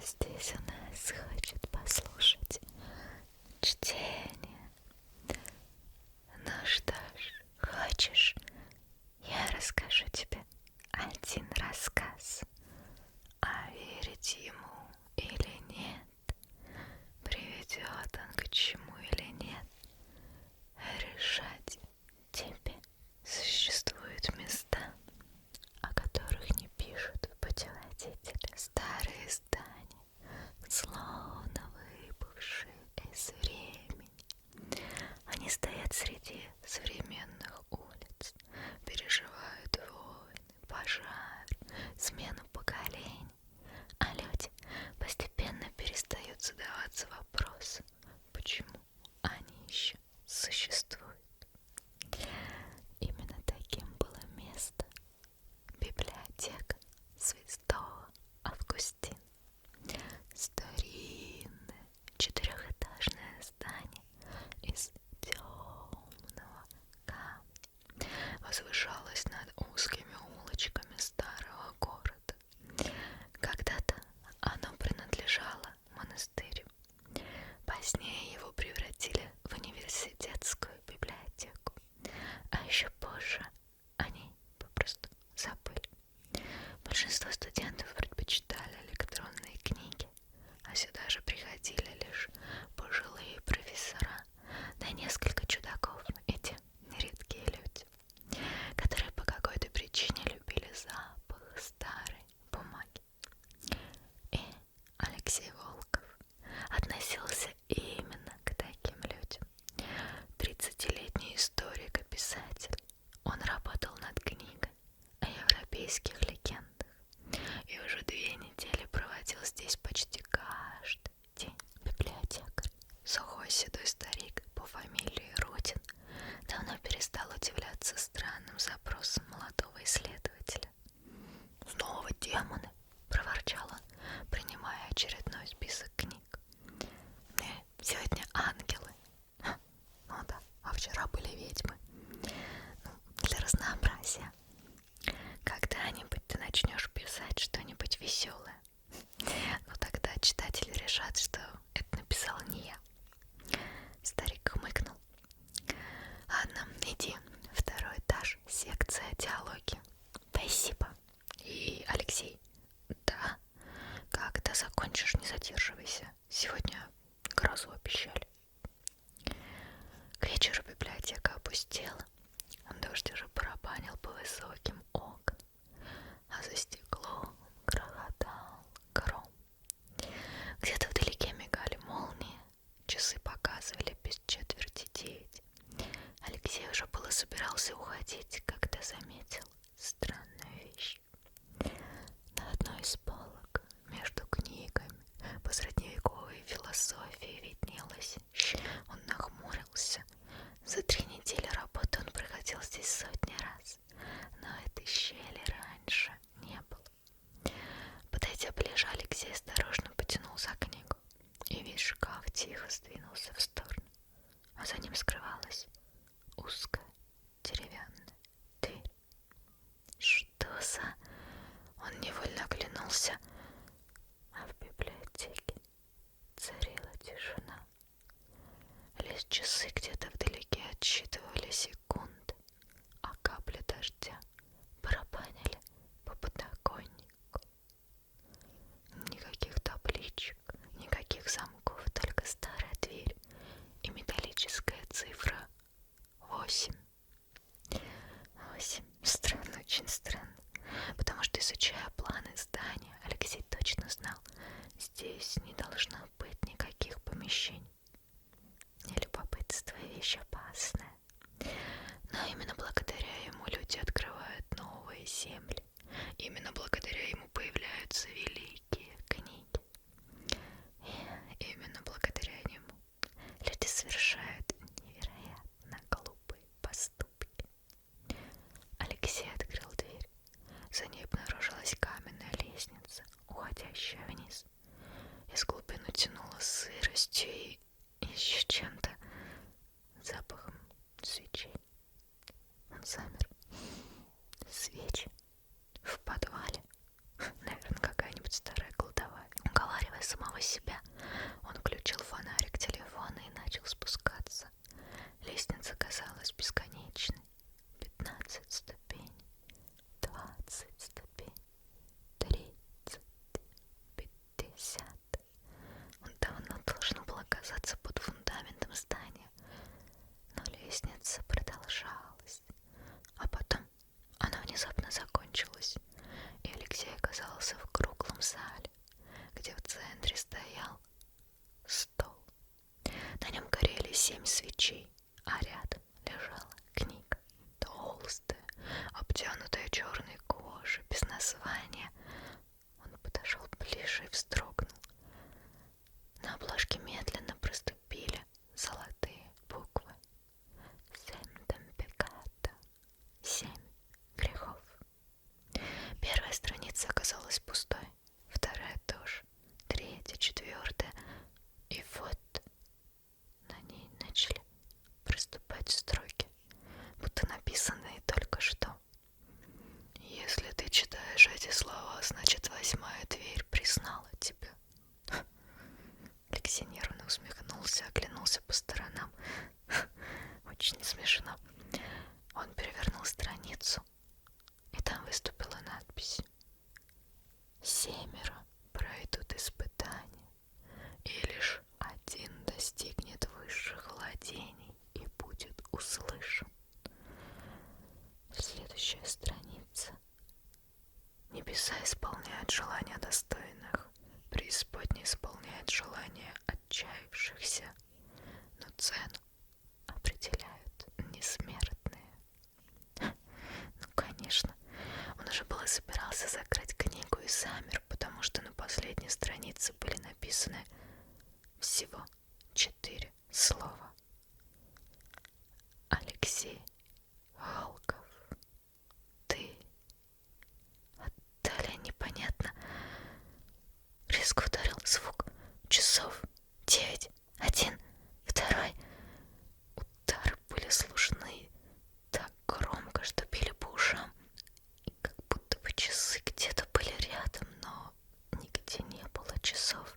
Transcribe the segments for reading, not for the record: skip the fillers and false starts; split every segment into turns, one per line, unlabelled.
здесь у нас хочет послушать чтение. Ну что ж, хочешь, я расскажу тебе один рассказ, а верить ему или нет, приведет он к чему или нет, решать тебе. Существуют места, о которых не пишут в путеводителе. Старые здания, словно выпавшие из времени. Они стоят среди современных улиц, переживают войны, пожары, смену поколений, а люди постепенно перестают задаваться вопросом, почему они еще существуют. Именно таким было место библиотека Святого Августина. Старинное четырехэтажное здание из темного камня возвышалось над узкими улочками старого города. Когда-то оно принадлежало монастырю. Позднее его превратили в университетскую библиотеку, а еще позже они попросту забыли. Большинство студентов предпочитали электронные книги, а сюда же приходили лишь пожилые профессора, да несколько чудаков и те нередкие люди, которые по какой-то причине любили запах старой бумаги. И Алексей Волков относился именно к таким людям. 30-летний историк и писатель, он работал над книгой о европейских легендах и уже 2 недели проводил здесь почти каждый день. Библиотекарь, сухой седой старик по фамилии Рудин, давно перестал удивляться странным запросам молодого исследователя. «Снова демоны!» — проворчал он, принимая очередной список книг. «Сегодня ангелы. Ну да, а вчера были ведьмы. Ну, для разнообразия. Когда-нибудь ты начнешь писать что-нибудь веселое. Но тогда читатели решат, что это написала не я». Старик хмыкнул. «Ладно, иди. 2-й этаж, секция диалоги. Спасибо. И, Алексей, да, когда закончишь, не задерживайся. Сегодня грозу обещали». К вечеру библиотека опустела. Дождь уже барабанил по высоким окнам, а за стеклом грохотал гром. Где-то вдалеке мигали молнии, часы показывали без 8:45. Алексей уже было собирался уходить, когда заметил странную вещь. На одной из полок между книгами по средневековой философии виднелась. Он нахмурился. За 3 недели работы он проходил здесь сотни раз, но этой щели раньше не было. Подойдя ближе, Алексей осторожно потянул за книгу, и весь шкаф тихо сдвинулся в сторону, а за ним скрывалась узкая деревянная дверь. Что за... Он невольно оглянулся, а в библиотеке царила тишина. Лишь часы где-то вдалеке отсчитывали секунды, а капли дождя барабанили по подоконнику. Никаких табличек, никаких замков, только старая дверь и металлическая цифра 8. 8. Странно, очень странно, потому что, изучая планы здания, Алексей точно знал, здесь не должно быть никаких помещений. Любопытство — вещь опасная, но именно благодаря ему люди открывают новые земли. Именно благодаря ему появляются великие книги. И именно благодаря нему люди совершают невероятно глупые поступки. Алексей открыл дверь. За ней обнаружилась каменная лестница, уходящая вниз. Из глубины тянуло сыростью и еще чем-то, запахом свечей. Он замер. Свечи в подвале. Наверное, какая-нибудь старая кладовая. Уговаривая самого себя. Он включил фонарик телефона и начал спускаться. Лестница казалась бесконечной. 15 ступеней, 20 ступеней, 30, 50. Он давно должен был оказаться под фундаментом здания, но лестница продолжалась. А потом она внезапно закончилась, и Алексей оказался в круглом зале, где в центре стоял стол. На нем горели 7 свечей, а рядом лежала книга, толстая, обтянутая черной кожей, без названия. Он подошел ближе и вздрогнул. На обложке медленно проступили золотые буквы. «Семдем пеката», 7 грехов. Первая страница оказалась пустой, вторая тоже, третья, четвертая. И вот на ней начали проступать строки, будто написанные только что. Если ты читаешь эти слова, значит 8-я дверь признала тебя. Алексей нервно усмехнулся, оглянулся по сторонам. Очень смешно. Он перевернул страницу, и там выступила надпись: 7 пройдут испытания, и лишь 1 достигнет высших владений и будет услышан. Следующая страница. Небеса исполняют желания достойных, преисподняя исполняет желания отчаявшихся, но цену определяют несмертные. Ну, конечно, он уже было собирался закрыть книгу и замер, потому что на последней странице были написаны всего 4 слова. Алексей Волков, ты. А далее непонятно. Резко ударил звук часов. 9, 1, 2. Удары были слышны так громко, что били по ушам, и как будто бы часы где-то были рядом, но нигде не было часов.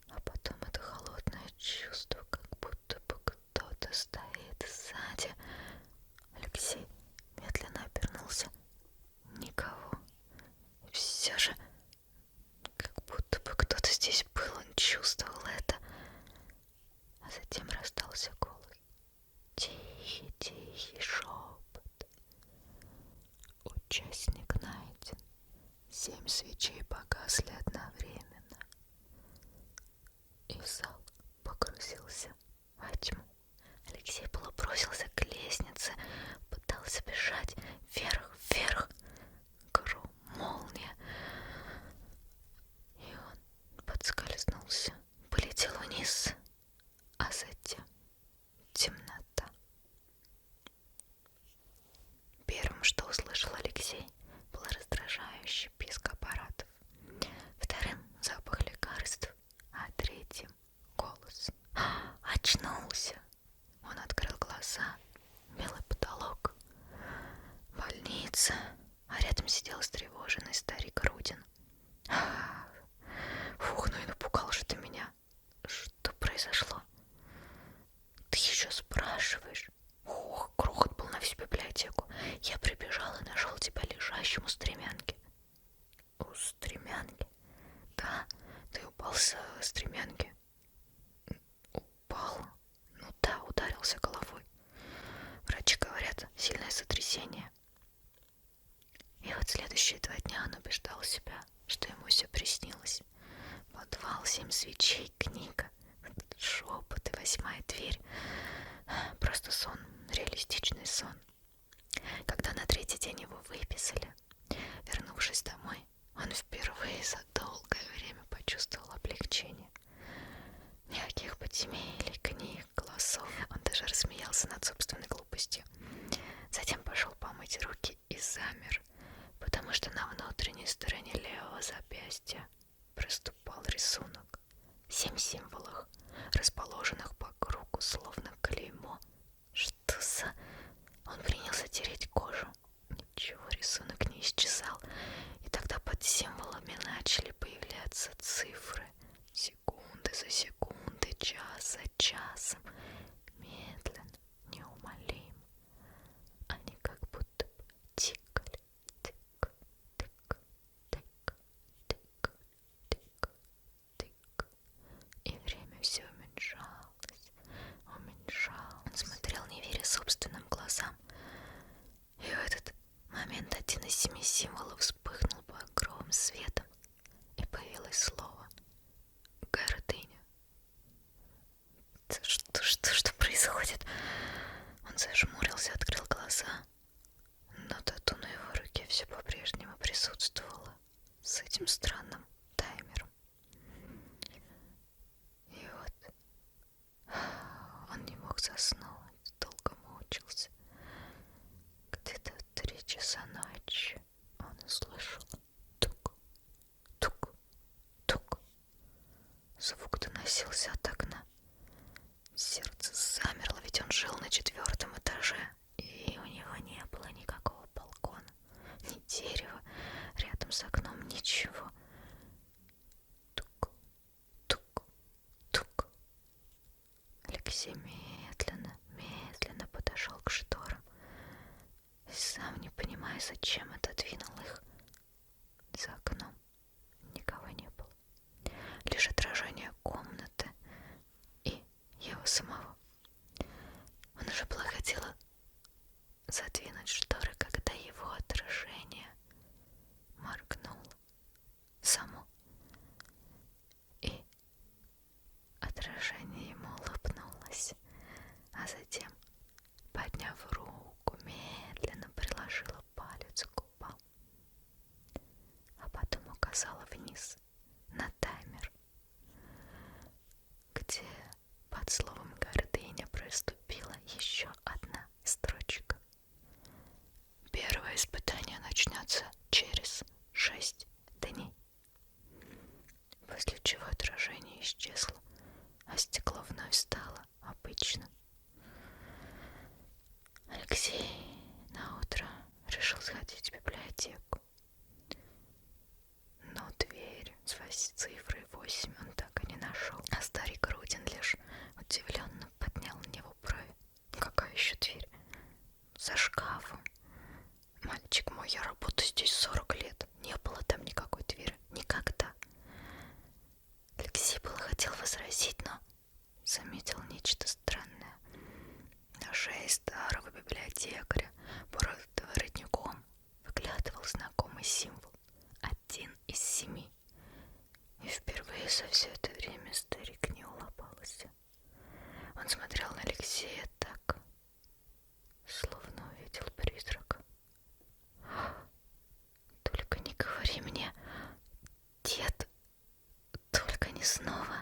А потом это холодное чувство, как будто бы кто-то стоит сзади. Алексей медленно обернулся. Никого. И все же, как будто бы кто-то здесь был, он чувствовал это. А затем раздался голос. Тихий, тихий шепот. Участник найден. 7 свечей погасли одновременно. И зал погрузился во тьму. Алексей было бросился к лестнице, пытался бежать вверх, вверх. Гром, молния. И он подскользнулся, полетел вниз, а затем темнота. Первым, что услышал Алексей, был раздражающий писк аппаратов. Вторым — запах лекарств, а третьим — голос. Очнулся! Он открыл глаза. Белый потолок. Больница. А рядом сидел встревоженный старик Рудин. Фух, ну и напугал же ты меня. Что произошло? Ты еще спрашиваешь? Ох, грохот был на всю библиотеку. Я прибежал и нашел тебя лежащим у стремянки. У стремянки? Да, ты упал с стремянки. Упал? Ну да, ударился головой. Врачи говорят, сильное сотрясение. И вот следующие 2 дня он убеждал себя, что ему все приснилось. Подвал, 7 свечей, книга, шепот и 8-я дверь. Просто сон, реалистичный сон. Когда на 3-й день его выписали, вернувшись домой, он впервые за долгое время почувствовал облегчение. Никаких подземелий, книг, голосов. Он даже рассмеялся над собственной глупостью. Затем пошел помыть руки и замер, потому что на внутренней стороне левого запястья проступал рисунок. 7 символов, расположенных по кругу, словно клеймо. Что за... Он принялся тереть кожу. Ничего, рисунок не исчезал. И тогда под символами начали появляться меняться цифры, секунды за секундой, час за часом, медленно, неумолимо. Они как будто бы тикали, тык, тык, тык, тык, тык, тык. И время все уменьшалось, уменьшалось. Он смотрел, не веря собственным глазам. И в этот момент один из 7 символов вспыхнул багровым светом, и появилось слово «гордыня». Что происходит? Он зажмурился, открыл глаза, но тату на его руке все по-прежнему присутствовало с этим странным таймером. И вот он не мог заснуть, долго мучился. Где-то в 3 часа ночи он услышал тук, тук, тук. Звук доносился от окна. Сердце замерло, ведь он жил на 4-м этаже, и у него не было никакого балкона, ни дерева, рядом с окном ничего. Тук, тук, тук. Алексей медленно, медленно подошел к шторам и, сам не понимая, зачем отодвинул их. За окном никого не было, лишь отражение комнаты и его самого. Он уже было хотел задвинуть шторы, когда его отражение моргнуло само, и отражение ему улыбнулось, а затем, подняв руку, медленно приложила палец к губам, а потом указала вниз на таймер, где под словом «гордыня» проступила еще одна строчка. Первое испытание начнется через 6 дней. После чего отражение исчезло, а стекло вновь стало обычным. Алексей наутро решил сходить в библиотеку, но дверь с цифрой 8 он так и не нашел, а старик Рудин лишь удивленно поднял на него брови. Какая еще дверь? За шкафом. Мальчик мой, я работаю здесь 40 лет. Не было там никакой двери. Никогда. Алексей было хотел возразить, но заметил нечто странное. На шее старого библиотекаря под воротником выглядывал знакомый символ. 1 из 7. И впервые за все это время старик не улыбался. Он смотрел на Алексея так, словно увидел призрака. Только не говори мне, дед, только не снова